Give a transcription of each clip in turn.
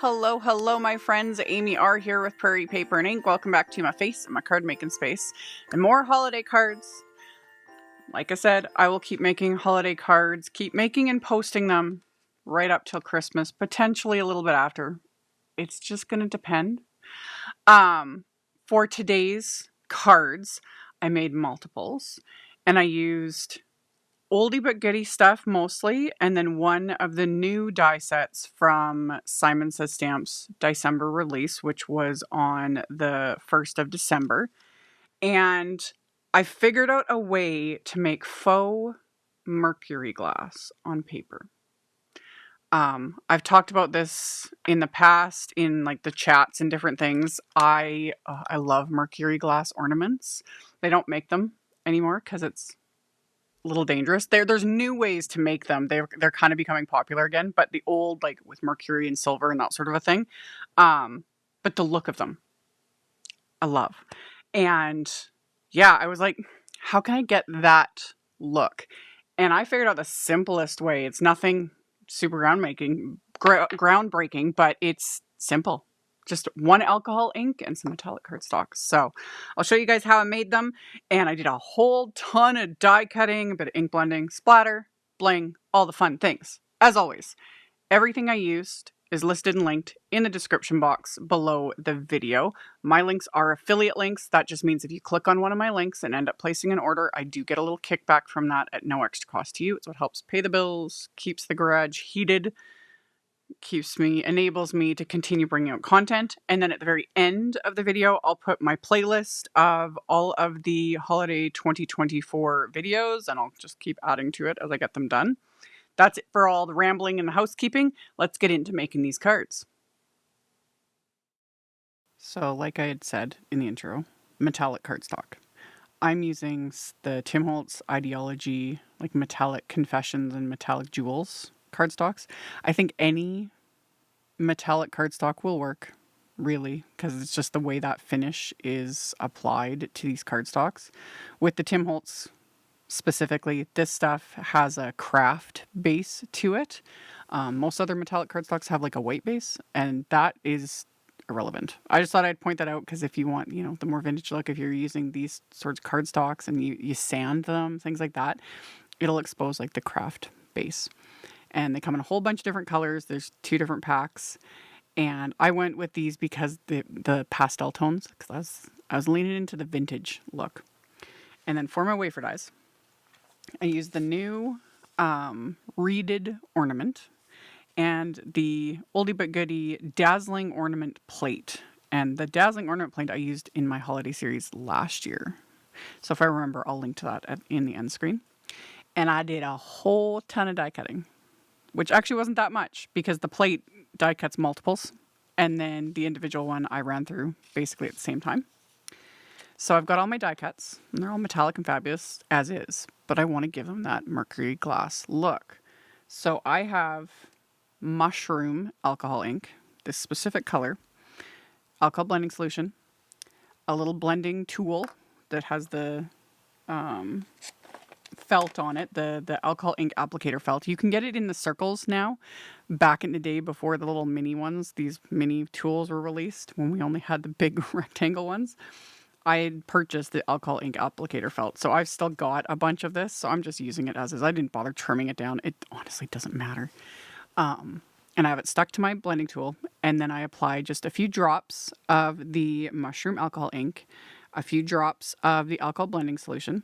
Hello, hello, my friends. AmyR here with Prairie Paper and Ink. Welcome back to my face and my card making space and more holiday cards. Like I said, I will keep making holiday cards, keep making and posting them right up till Christmas, potentially a little bit after. It's just going to depend. For today's cards, I made multiples and I used oldie but goodie stuff mostly, and then one of the new die sets from Simon Says Stamps December release, which was on the 1st of December. And I figured out a way to make faux Mercury glass on paper. I've talked about this in the past in like the chats and different things. I love Mercury glass ornaments. They don't make them anymore because it's little dangerous. There's new ways to make them. They're kind of becoming popular again, but the old, like with mercury and silver and that sort of a thing. But the look of them, I love. And yeah, I was like, how can I get that look? And I figured out the simplest way. It's nothing super groundbreaking, but it's simple. Just one alcohol ink and some metallic cardstock. So I'll show you guys how I made them. And I did a whole ton of die cutting, a bit of ink blending, splatter, bling, all the fun things. As always, everything I used is listed and linked in the description box below the video. My links are affiliate links. That just means if you click on one of my links and end up placing an order, I do get a little kickback from that at no extra cost to you. It's what helps pay the bills, keeps the garage heated, enables me to continue bringing out content. And then at the very end of the video, I'll put my playlist of all of the holiday 2024 videos, and I'll just keep adding to it as I get them done. That's it for all the rambling and the housekeeping. Let's get into making these cards. So like I had said in the intro, metallic cardstock. I'm using the Tim Holtz idea-ology, like metallic confessions and metallic jewels cardstocks. I think any metallic cardstock will work, really, because it's just the way that finish is applied to these cardstocks. With the Tim Holtz specifically, this stuff has a Kraft base to it. Most other metallic cardstocks have like a white base, and that is irrelevant. I just thought I'd point that out because if you want, the more vintage look, if you're using these sorts of cardstocks and you sand them, things like that, it'll expose like the Kraft base. And they come in a whole bunch of different colors. There's 2 different packs. And I went with these because the pastel tones, because I was leaning into the vintage look. And then for my wafer dies, I used the new reeded ornament and the oldie but goodie Dazzling ornament plate. And the Dazzling ornament plate I used in my holiday series last year. So if I remember, I'll link to that in the end screen. And I did a whole ton of die cutting, which actually wasn't that much because the plate die cuts multiples, and then the individual one I ran through basically at the same time. So I've got all my die cuts, and they're all metallic and fabulous as is, but I want to give them that mercury glass look. So I have mushroom alcohol ink, this specific color, alcohol blending solution, a little blending tool that has the felt on it, the alcohol ink applicator felt. You can get it in the circles now. Back in the day before the little mini ones, these mini tools were released, when we only had the big rectangle ones, I had purchased the alcohol ink applicator felt. So I've still got a bunch of this, so I'm just using it as is. I didn't bother trimming it down. It honestly doesn't matter. And I have it stuck to my blending tool, and then I apply just a few drops of the mushroom alcohol ink, a few drops of the alcohol blending solution.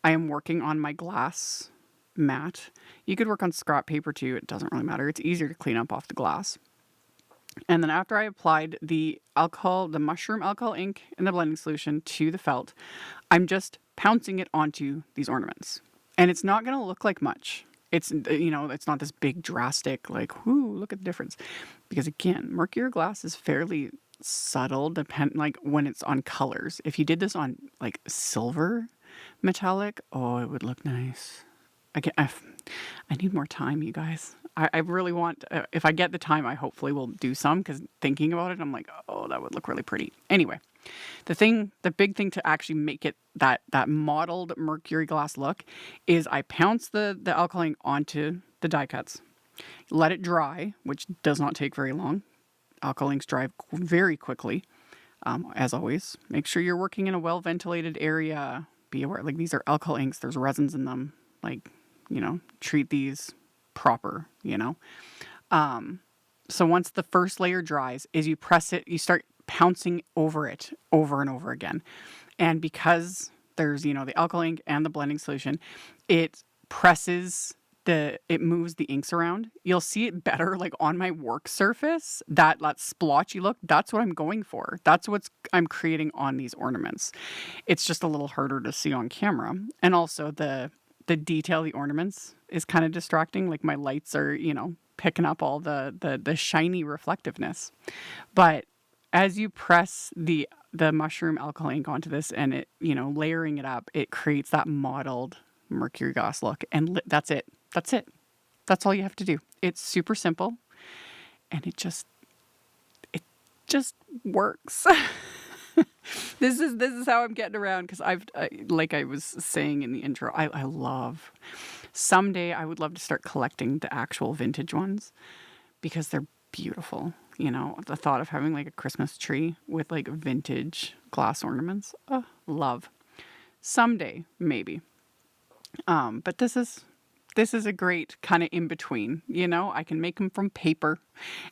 I am working on my glass mat. You could work on scrap paper too. It doesn't really matter. It's easier to clean up off the glass. And then after I applied the mushroom alcohol ink and the blending solution to the felt, I'm just pouncing it onto these ornaments. And it's not going to look like much. It's, it's not this big drastic, like, whoo, look at the difference. Because again, mercury glass is fairly subtle, like when it's on colors. If you did this on like silver metallic, oh, it would look nice. I need more time, you guys. I really want, if I get the time, I hopefully will do some, because thinking about it, I'm like, oh, that would look really pretty. Anyway, the big thing to actually make it that modeled mercury glass look is I pounce the alcohol ink onto the die cuts, let it dry, which does not take very long. Alkyl inks dry very quickly. As always, make sure you're working in a well-ventilated area. Be aware, like these are alkyl inks. There's resins in them. Like, treat these proper, So once the first layer dries, is you press it, you start pouncing over it over and over again. And because there's, the alkyl ink and the blending solution, it moves the inks around. You'll see it better like on my work surface, that splotchy look. That's what I'm going for. That's what I'm creating on these ornaments. It's just a little harder to see on camera. And also the detail of the ornaments is kind of distracting. Like my lights are, picking up all the shiny reflectiveness. But as you press the mushroom alcohol ink onto this and it, layering it up, it creates that mottled mercury glass look. And that's it. That's it. That's all you have to do. It's super simple and it just works. This is how I'm getting around because like I was saying in the intro, I love, someday I would love to start collecting the actual vintage ones because they're beautiful. The thought of having like a Christmas tree with like vintage glass ornaments, love. Someday, maybe. But this is a great kind of in between, I can make them from paper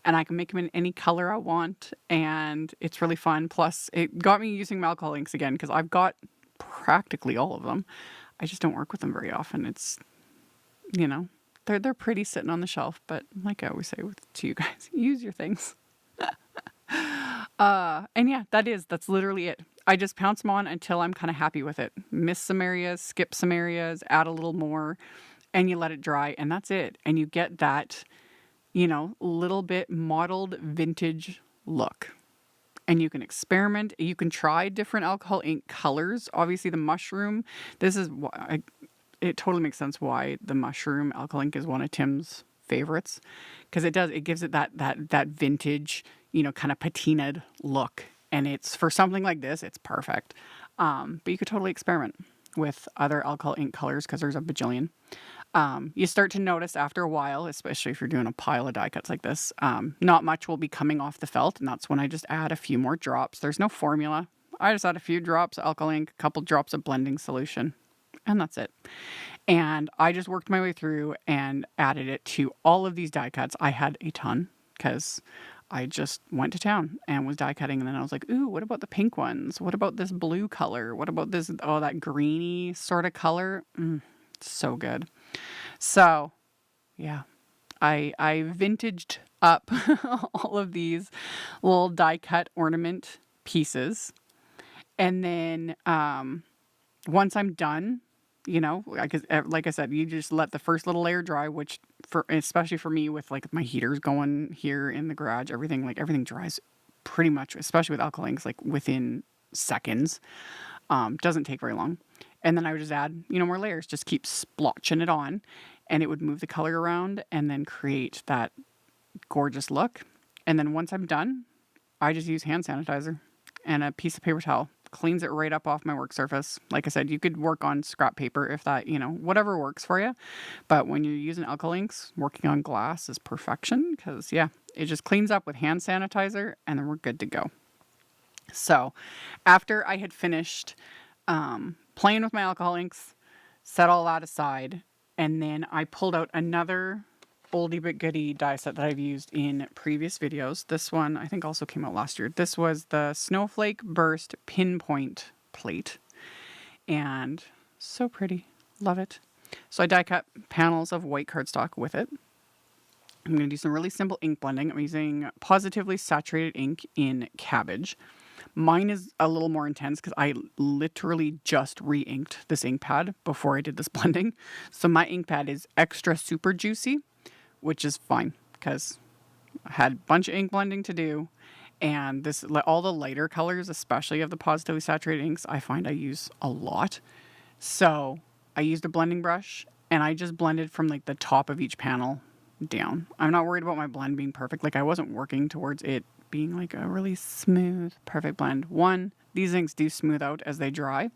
and I can make them in any color I want. And it's really fun. Plus it got me using my alcohol inks again, because I've got practically all of them. I just don't work with them very often. It's, they're pretty sitting on the shelf, but like I always say to you guys, use your things. And yeah, that's literally it. I just pounce them on until I'm kind of happy with it. Miss some areas, skip some areas, add a little more, and you let it dry, and that's it. And you get that, little bit mottled vintage look. And you can experiment. You can try different alcohol ink colors. Obviously, the mushroom, this is why it totally makes sense why the mushroom alcohol ink is one of Tim's favorites, because it gives it that vintage, kind of patinaed look. And it's, for something like this, it's perfect. But you could totally experiment with other alcohol ink colors because there's a bajillion. You start to notice after a while, especially if you're doing a pile of die cuts like this, not much will be coming off the felt. And that's when I just add a few more drops. There's no formula. I just add a few drops of alcohol ink, a couple drops of blending solution, and that's it. And I just worked my way through and added it to all of these die cuts. I had a ton because I just went to town and was die cutting. And then I was like, ooh, what about the pink ones? What about this blue color? What about this, that greeny sort of color? So good. So yeah, I vintaged up all of these little die cut ornament pieces. And then once I'm done, like I said, you just let the first little layer dry, which especially for me with like my heaters going here in the garage, everything dries pretty much, especially with alcohol inks, like within seconds. Doesn't take very long. And then I would just add, more layers, just keep splotching it on, and it would move the color around and then create that gorgeous look. And then once I'm done, I just use hand sanitizer and a piece of paper towel. Cleans it right up off my work surface. Like I said, you could work on scrap paper if that, whatever works for you. But when you're using alcohol inks, working on glass is perfection because, yeah, it just cleans up with hand sanitizer and then we're good to go. So after I had finished playing with my alcohol inks, set all that aside, and then I pulled out another oldie but goodie die set that I've used in previous videos. This one I think also came out last year. This was the Snowflake Burst Pinpoint plate, and so pretty. Love it. So I die cut panels of white cardstock with it. I'm going to do some really simple ink blending. I'm using Pawsitively saturated ink in Cabbage. Mine is a little more intense because I literally just re-inked this ink pad before I did this blending. So my ink pad is extra super juicy, which is fine because I had a bunch of ink blending to do. And all the lighter colors, especially of the Positively saturated inks, I find I use a lot. So I used a blending brush and I just blended from like the top of each panel down. I'm not worried about my blend being perfect. Like I wasn't working towards it being like a really smooth, perfect blend. One, these inks do smooth out as they dry,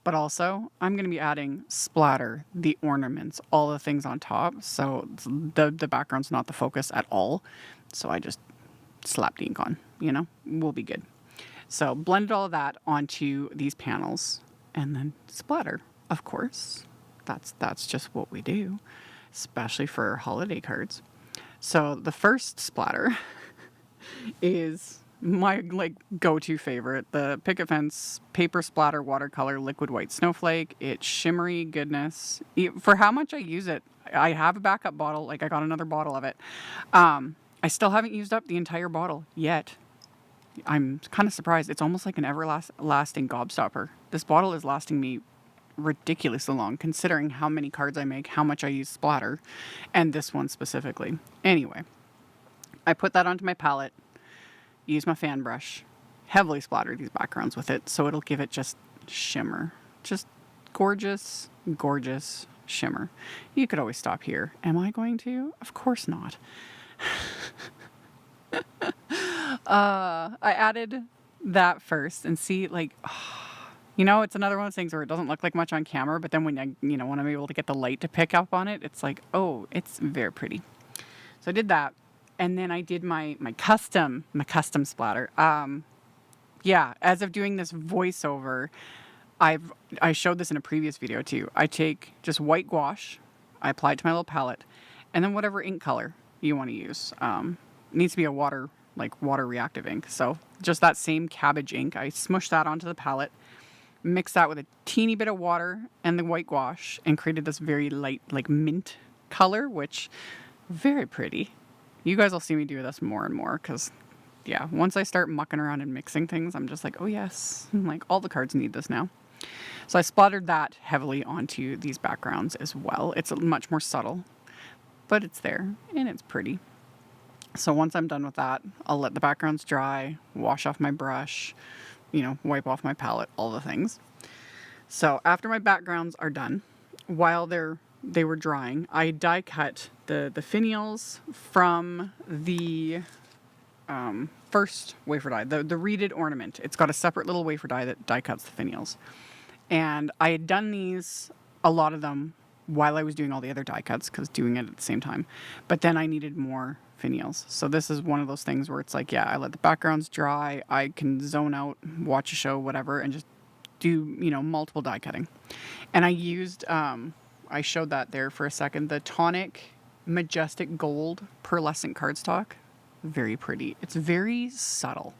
but also I'm going to be adding splatter, the ornaments, all the things on top. So the background's not the focus at all. So I just slap the ink on, you know, we'll be good. So blended all of that onto these panels and then splatter, of course. That's just what we do, especially for holiday cards. So the first splatter is my like go-to favorite, the Picket Fence Paper Splatter Watercolor Liquid White Snowflake. It's shimmery goodness. For how much I use it, I have a backup bottle. Like I got another bottle of it. I still haven't used up the entire bottle yet. I'm kind of surprised. It's almost like an everlasting gobstopper. This bottle is lasting me ridiculously long, considering how many cards I make, how much I use splatter, and this one specifically. Anyway, I put that onto my palette, use my fan brush, heavily splatter these backgrounds with it, so it'll give it just shimmer. Just gorgeous, gorgeous shimmer. You could always stop here. Am I going to? Of course not. I added that first and see, like, you know, it's another one of those things where it doesn't look like much on camera, but then when when I'm able to get the light to pick up on it, it's like, oh, it's very pretty. So I did that, and then I did my custom splatter. Yeah, as of doing this voiceover, I showed this in a previous video too. I take just white gouache, I apply it to my little palette, and then whatever ink color you want to use. It needs to be a water reactive ink. So just that same Cabbage ink, I smushed that onto the palette, mixed that with a teeny bit of water and the white gouache, and created this very light, like mint color, which very pretty. You guys will see me do this more and more because, yeah, once I start mucking around and mixing things, I'm just like, oh yes, like all the cards need this now. So I splattered that heavily onto these backgrounds as well. It's much more subtle, but it's there and it's pretty. So once I'm done with that, I'll let the backgrounds dry, wash off my brush, wipe off my palette, all the things. So after my backgrounds are done, while they were drying, I die cut the finials from the first wafer die, the reeded ornament. It's got a separate little wafer die that die cuts the finials. And I had done these, a lot of them, while I was doing all the other die cuts, because doing it at the same time. But then I needed more finials. So this is one of those things where it's like, yeah, I let the backgrounds dry, I can zone out, watch a show, whatever, and just do, multiple die cutting. And I used, I showed that there for a second, the Tonic Majestic Gold Pearlescent Cardstock. Very pretty. It's very subtle.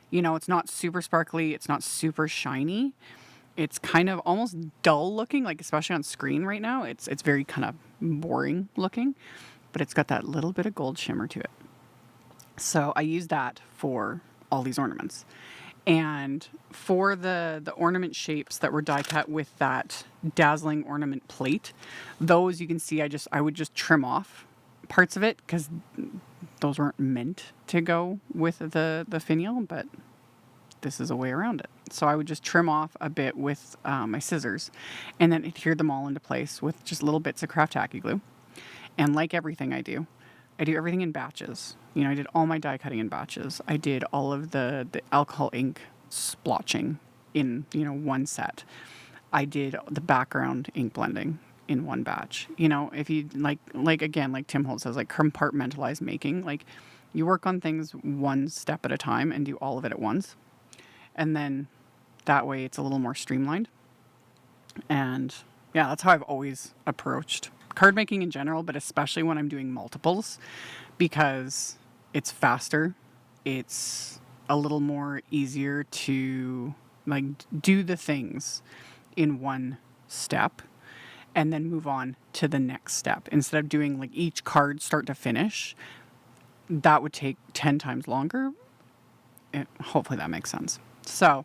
It's not super sparkly, it's not super shiny. It's kind of almost dull looking, like especially on screen right now. It's very kind of boring looking, but it's got that little bit of gold shimmer to it. So I used that for all these ornaments. And for the ornament shapes that were die cut with that Dazzling ornament plate, those you can see I would just trim off parts of it because those weren't meant to go with the finial, but this is a way around it. So I would just trim off a bit with my scissors and then adhere them all into place with just little bits of Kraft tacky glue. And like everything I do everything in batches. I did all my die cutting in batches. I did all of the alcohol ink splotching in, one set. I did the background ink blending in one batch. If you again, like Tim Holtz says, like compartmentalize making, like you work on things one step at a time and do all of it at once. And then that way it's a little more streamlined. And yeah, that's how I've always approached card making in general, but especially when I'm doing multiples, because it's faster. It's a little more easier to do the things in one step and then move on to the next step. Instead of doing each card start to finish, that would take 10 times longer. Hopefully that makes sense. So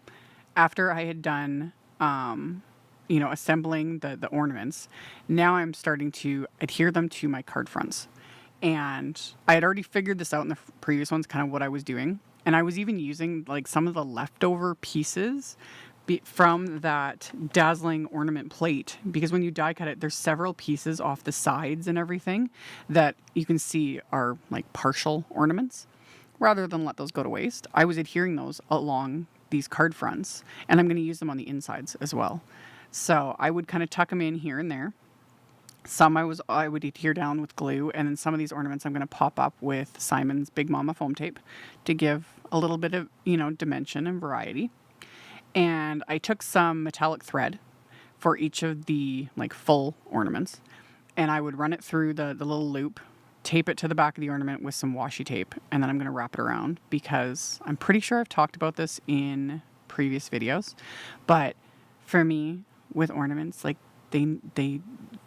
after I had done, assembling the ornaments, now I'm starting to adhere them to my card fronts. And I had already figured this out in the previous ones, kind of what I was doing. And I was even using some of the leftover pieces from that Dazzling ornament plate, because when you die cut it, there's several pieces off the sides and everything that you can see are partial ornaments. Rather than let those go to waste, I was adhering those along these card fronts, and I'm going to use them on the insides as well. So I would kind of tuck them in here and there, Some I would adhere down with glue, and then some of these ornaments I'm going to pop up with Simon's Big Mama foam tape to give a little bit of, dimension and variety. And I took some metallic thread for each of the like full ornaments, and I would run it through the little loop, tape it to the back of the ornament with some washi tape, and then I'm going to wrap it around, because I'm pretty sure I've talked about this in previous videos, but for me with ornaments, like they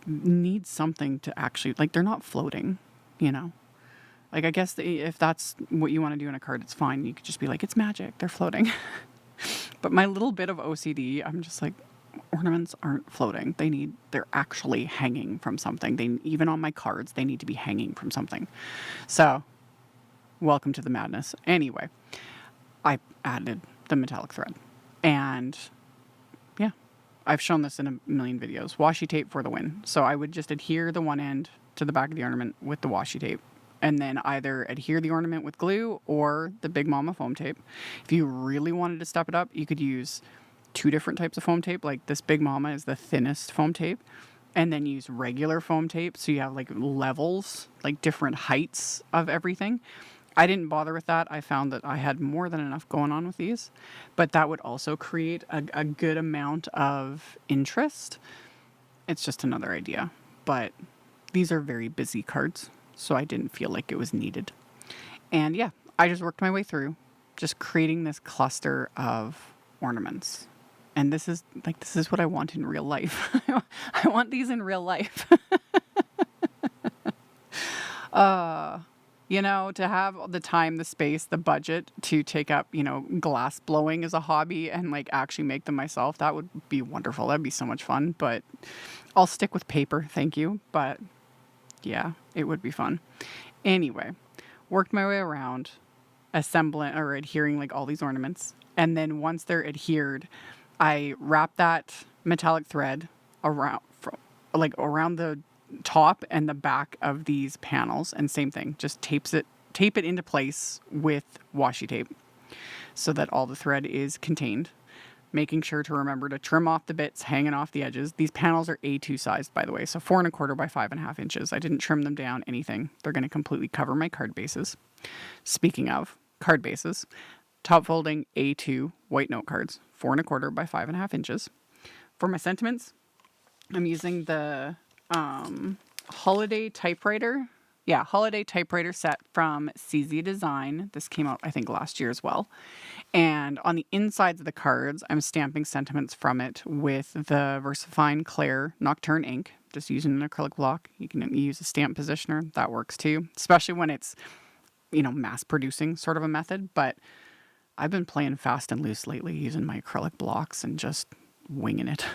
need something to actually, like, they're not floating, you know. Like, I guess if that's what you want to do in a card, it's fine. You could just be like, it's magic, they're floating. But my little bit of OCD, I'm just like, ornaments aren't floating. They're actually hanging from something. Even on my cards, they need to be hanging from something. So, welcome to the madness. Anyway, I added the metallic thread. And yeah, I've shown this in a million videos. Washi tape for the win. So I would just adhere the one end to the back of the ornament with the washi tape, and then either adhere the ornament with glue or the Big Mama foam tape. If you really wanted to step it up, you could use 2 different types of foam tape. Like, this Big Mama is the thinnest foam tape, and then use regular foam tape, so you have like levels, like different heights of everything. I didn't bother with that. I found that I had more than enough going on with these, but that would also create a good amount of interest. It's just another idea, but these are very busy cards, so I didn't feel like it was needed. And yeah, I just worked my way through, just creating this cluster of ornaments. And this is what I want in real life. I want these in real life. To have the time, the space, the budget to take up, glass blowing as a hobby and like actually make them myself, that would be wonderful. That'd be so much fun. But I'll stick with paper, thank you. But yeah, it would be fun. Anyway, worked my way around, assembling or adhering like all these ornaments. And then once they're adhered, I wrap that metallic thread around the top and the back of these panels, and same thing, just tape it into place with washi tape so that all the thread is contained, making sure to remember to trim off the bits hanging off the edges. These panels are A2 sized, by the way, so 4¼ by 5½ inches. I didn't trim them down, anything. They're going to completely cover my card bases. Speaking of card bases, top folding A2 white note cards, 4¼ by 5½ inches. For my sentiments, I'm using the holiday typewriter. Yeah, holiday typewriter set from CZ Design. This came out, I think, last year as well. And on the insides of the cards, I'm stamping sentiments from it with the VersaFine Claire Nocturne ink, just using an acrylic block. You can use a stamp positioner. That works too, especially when it's, mass producing sort of a method. But I've been playing fast and loose lately, using my acrylic blocks and just winging it.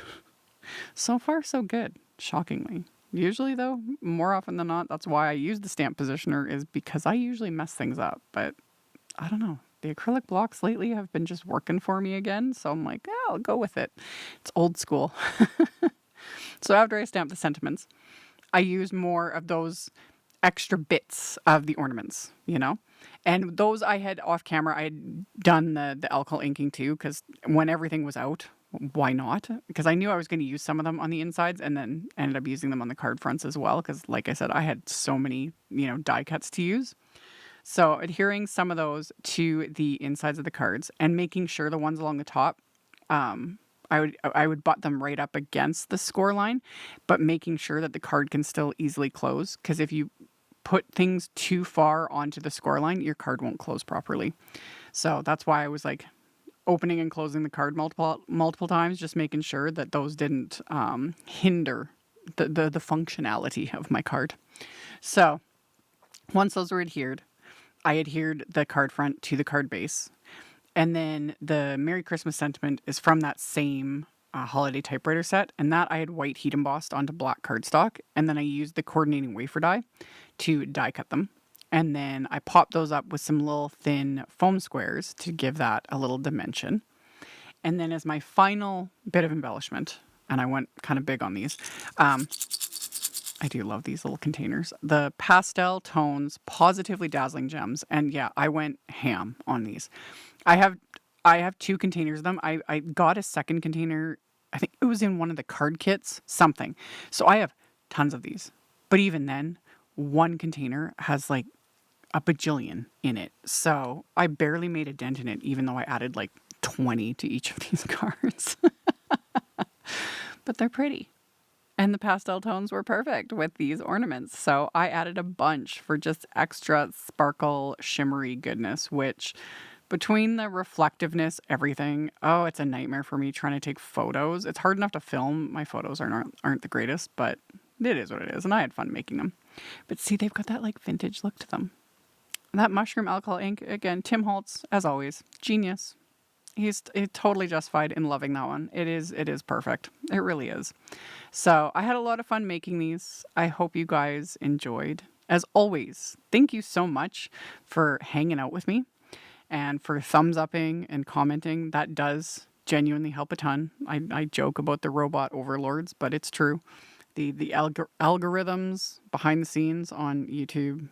So far, so good, shockingly. Usually, though, more often than not, that's why I use the stamp positioner, is because I usually mess things up. But I don't know. The acrylic blocks lately have been just working for me again. So I'm like, I'll go with it. It's old school. So after I stamp the sentiments, I use more of those extra bits of the ornaments, And those I had off camera. I had done the alcohol inking too, because when everything was out, why not? Because I knew I was going to use some of them on the insides, and then ended up using them on the card fronts as well. Because like I said, I had so many, die cuts to use. So adhering some of those to the insides of the cards and making sure the ones along the top, I would butt them right up against the score line, but making sure that the card can still easily close. Because if you put things too far onto the score line, your card won't close properly. So that's why I was like opening and closing the card multiple times, just making sure that those didn't hinder the functionality of my card. So once those were adhered, I adhered the card front to the card base. And then the Merry Christmas sentiment is from that same holiday typewriter set. And that I had white heat embossed onto black cardstock. And then I used the coordinating wafer die to die cut them. And then I popped those up with some little thin foam squares to give that a little dimension. And then as my final bit of embellishment, and I went kind of big on these, I do love these little containers. The Pastel Tones Pawsitively Dazzling Gems. And yeah, I went ham on these. I have 2 containers of them. I got a second container. I think it was in one of the card kits, something. So I have tons of these. But even then, one container has like a bajillion in it. So I barely made a dent in it, even though I added like 20 to each of these cards. But they're pretty. And the pastel tones were perfect with these ornaments. So I added a bunch for just extra sparkle, shimmery goodness, which between the reflectiveness, everything, oh, it's a nightmare for me trying to take photos. It's hard enough to film. My photos aren't the greatest, but it is what it is. And I had fun making them. But see, they've got that like vintage look to them. And that mushroom alcohol ink, again, Tim Holtz, as always, genius. He's totally justified in loving that one. It is perfect. It really is. So I had a lot of fun making these. I hope you guys enjoyed. As always, thank you so much for hanging out with me and for thumbs upping and commenting. That does genuinely help a ton. I joke about the robot overlords, but it's true. The algorithms behind the scenes on YouTube,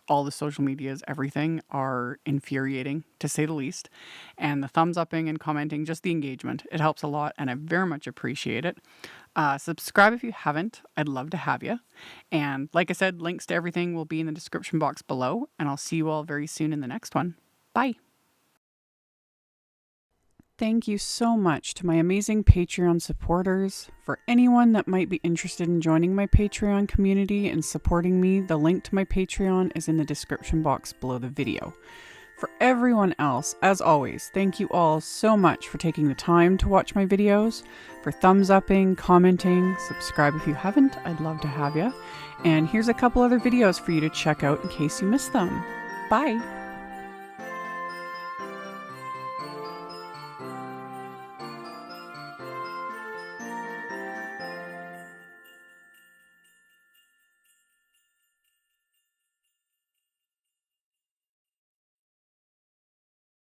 all the social medias, everything are infuriating, to say the least. And the thumbs upping and commenting, just the engagement, it helps a lot, and I very much appreciate it. Subscribe if you haven't. I'd love to have you. And like I said, links to everything will be in the description box below, and I'll see you all very soon in the next one. Bye. Thank you so much to my amazing Patreon supporters. For anyone that might be interested in joining my Patreon community and supporting me, the link to my Patreon is in the description box below the video. For everyone else, as always, thank you all so much for taking the time to watch my videos, for thumbs upping, commenting, subscribe if you haven't, I'd love to have you. And here's a couple other videos for you to check out in case you missed them. Bye!